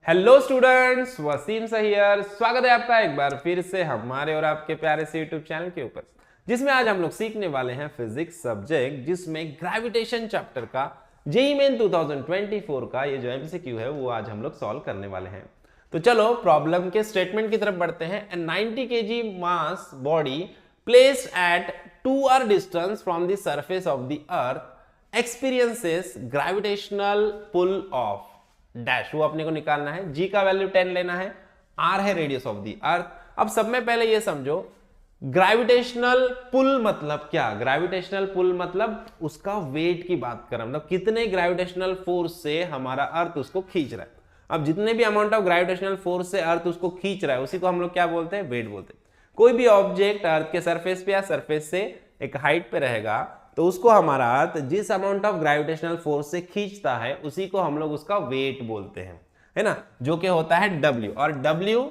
Hello students, Wasim सहियर स्वागत है आपका एक बार फिर से हमारे और आपके प्यारे से यूट्यूब चैनल के ऊपर, जिसमें आज हम लोग सीखने वाले हैं फिजिक्स सब्जेक्ट, जिसमें ग्रेविटेशन चैप्टर का जेईई मेन 2024 का ये जो एमसीक्यू है वो आज हम लोग सॉल्व करने वाले हैं। तो चलो प्रॉब्लम के स्टेटमेंट की तरफ बढ़ते हैं। A 90 kg mass body placed at 2r distance from the surface of the earth experiences gravitational pull of dash, वो अपने को निकालना है। जी का वैल्यू 10 लेना है, आर है रेडियस ऑफ दी अर्थ। अब सब में पहले ये समझो ग्रेविटेशनल पुल मतलब क्या। ग्रेविटेशनल पुल मतलब उसका वेट की बात कर रहा हूं, मतलब कितने ग्रेविटेशनल फोर्स से हमारा अर्थ उसको खींच रहा है। अब जितने भी अमाउंट ऑफ ग्रेविटेशनल फोर्स से अर्थ उसको खींच रहा है उसी को हम लोग क्या बोलते हैं, वेट बोलते हैं। कोई भी ऑब्जेक्ट अर्थ के सरफेस पे या सरफेस से एक हाइट पे रहेगा तो उसको हमारा अर्थ जिस अमाउंट ऑफ ग्रेविटेशनल फोर्स से खींचता है उसी को हम लोग उसका वेट बोलते हैं, है ना, जो कि होता है W। और W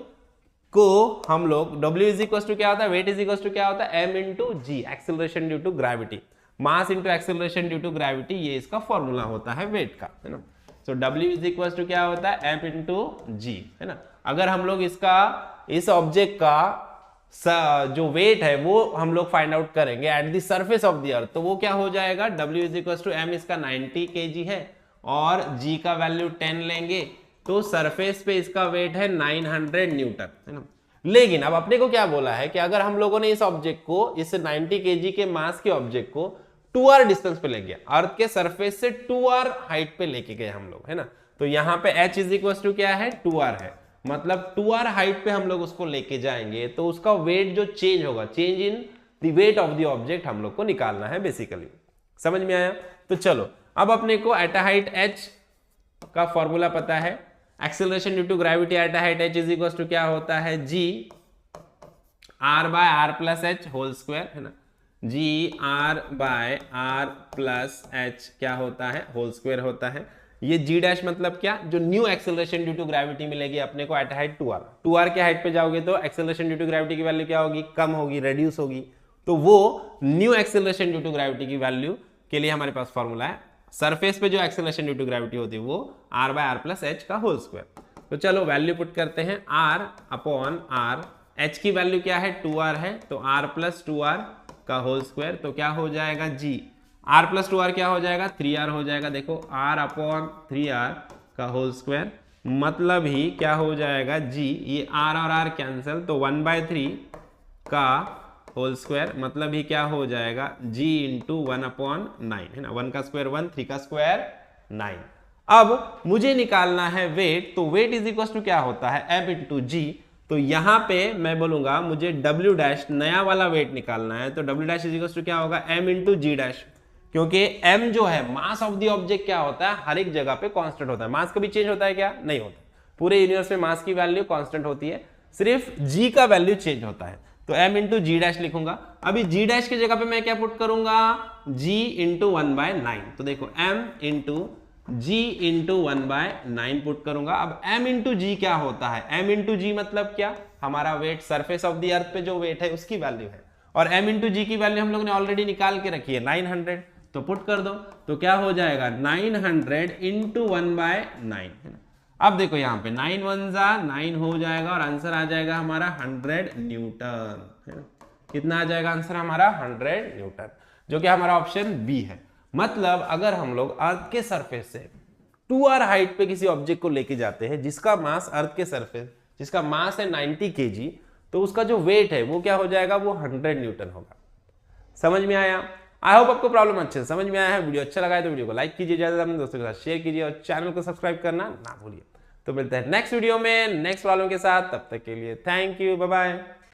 को हम लोग W इज इक्वल टू क्या होता है, वेट इज इक्वल टू क्या होता है, m into g, acceleration due to gravity, mass into acceleration due to gravity, ये इसका फॉर्मूला होता है वेट का, है ना। So W is equal to क्या होता है, m इंटू जी, है ना। अगर हम लोग इसका इस ऑब्जेक्ट का जो वेट है वो हम लोग फाइंड आउट करेंगे at the surface of the earth, तो वो क्या हो जाएगा, W is equal to m, इसका 90 kg है और G का वैल्यू 10 लेंगे तो सरफेस पे इसका वेट है 900 न्यूटन, है ना। लेकिन अब अपने को क्या बोला है कि अगर हम लोगों ने इस ऑब्जेक्ट को, इस 90 kg के मास के ऑब्जेक्ट को 2r डिस्टेंस पे ले गया, अर्थ के सरफेस से 2r हाइट पे लेके गए हम लोग, है ना। तो यहाँ पे h इज इक्वल टू क्या है, 2r है, मतलब 2r हाइट पे हम लोग उसको लेके जाएंगे तो उसका वेट जो चेंज होगा, change in the weight of the object हम लोग को निकालना है बेसिकली। समझ में आया? तो चलो अब अपने को एट हाइट h का फॉर्मूला पता है, acceleration due to gravity at height h is equal to क्या होता है, g r by r plus h whole square, है ना। g r by r plus h क्या होता है, होल स्क्वायर होता है। ये g डैश मतलब क्या, जो new acceleration due to gravity मिलेगी अपने को एट हाइट 2r के हाइट पे जाओगे तो एक्सेलरेशन ड्यू टू ग्रेविटी की वैल्यू क्या होगी, कम होगी, रेड्यूस होगी। तो वो new acceleration due to gravity की वैल्यू के लिए हमारे पास फॉर्मूला है, सरफेस पे जो एक्सेलरेशन ड्यू टू ग्रेविटी होती है वो r by r plus h का होल स्क्वायर। तो चलो वैल्यू पुट करते हैं, r अपॉन r, h की वैल्यू क्या है, 2r है, तो r प्लस 2r का होल स्क्वायर, तो क्या हो जाएगा g, r प्लस 2r क्या हो जाएगा, 3r हो जाएगा। देखो r अपॉन 3r का होल स्क्वायर मतलब ही क्या हो जाएगा g, ये r और r कैंसिल तो 1/3 का होल स्क्वायर मतलब ही क्या हो जाएगा, g इंटू 1/9, है ना। 1 का स्क्वायर 1, 3 का स्क्वायर 9। अब मुझे निकालना है वेट, तो वेट इज इक्वल टू क्या होता है, m इंटू जी। तो यहाँ पे मैं बोलूंगा मुझे W डैश नया वाला वेट निकालना है, तो W dash is equal to क्या होगा, m इंटू जी डैश, क्योंकि m जो है मास ऑफ द ऑब्जेक्ट क्या होता है, हर एक जगह पे कांस्टेंट होता है। मास कभी चेंज होता है क्या, नहीं होता। पूरे यूनिवर्स में मास की वैल्यू कांस्टेंट होती है, सिर्फ g का वैल्यू चेंज होता है। तो m इंटू जी डैश लिखूंगा। अभी g डैश की जगह पे मैं क्या पुट करूंगा, g इंटू 1/9। तो देखो m into g into 1/9 put करूंगा। अब m इंटू जी क्या होता है, m इंटू जी मतलब क्या, हमारा weight surface of the earth पे जो वेट है उसकी वैल्यू है, और m इंटू जी की वैल्यू हम लोग ने ऑलरेडी निकाल के रखी है 900, तो पुट कर दो। तो क्या हो जाएगा 900 इंटू 1/9, है ना। अब देखो यहाँ पे 9 1 जा 9 हो जाएगा और आंसर आ जाएगा हमारा 100 न्यूटन, है ना। कितना आ जाएगा आंसर हमारा, 100 न्यूटन, जो कि हमारा ऑप्शन बी है। मतलब अगर हम लोग अर्थ के सरफेस से 2r हाइट पे किसी ऑब्जेक्ट को लेके जाते हैं जिसका मास अर्थ के सरफेस, जिसका मास है 90 kg, तो उसका जो वेट है वो क्या हो जाएगा, वो 100 न्यूटन होगा। समझ में आया? आई होप आपको प्रॉब्लम अच्छे से समझ में आया है। वीडियो अच्छा लगा है तो वीडियो को लाइक कीजिए, ज्यादा अपने दोस्तों के साथ शेयर कीजिए और चैनल को सब्सक्राइब करना ना भूलिए। तो मिलते हैं नेक्स्ट वीडियो में नेक्स्ट प्रॉब्लम के साथ, तब तक के लिए थैंक यू, बाय बाय।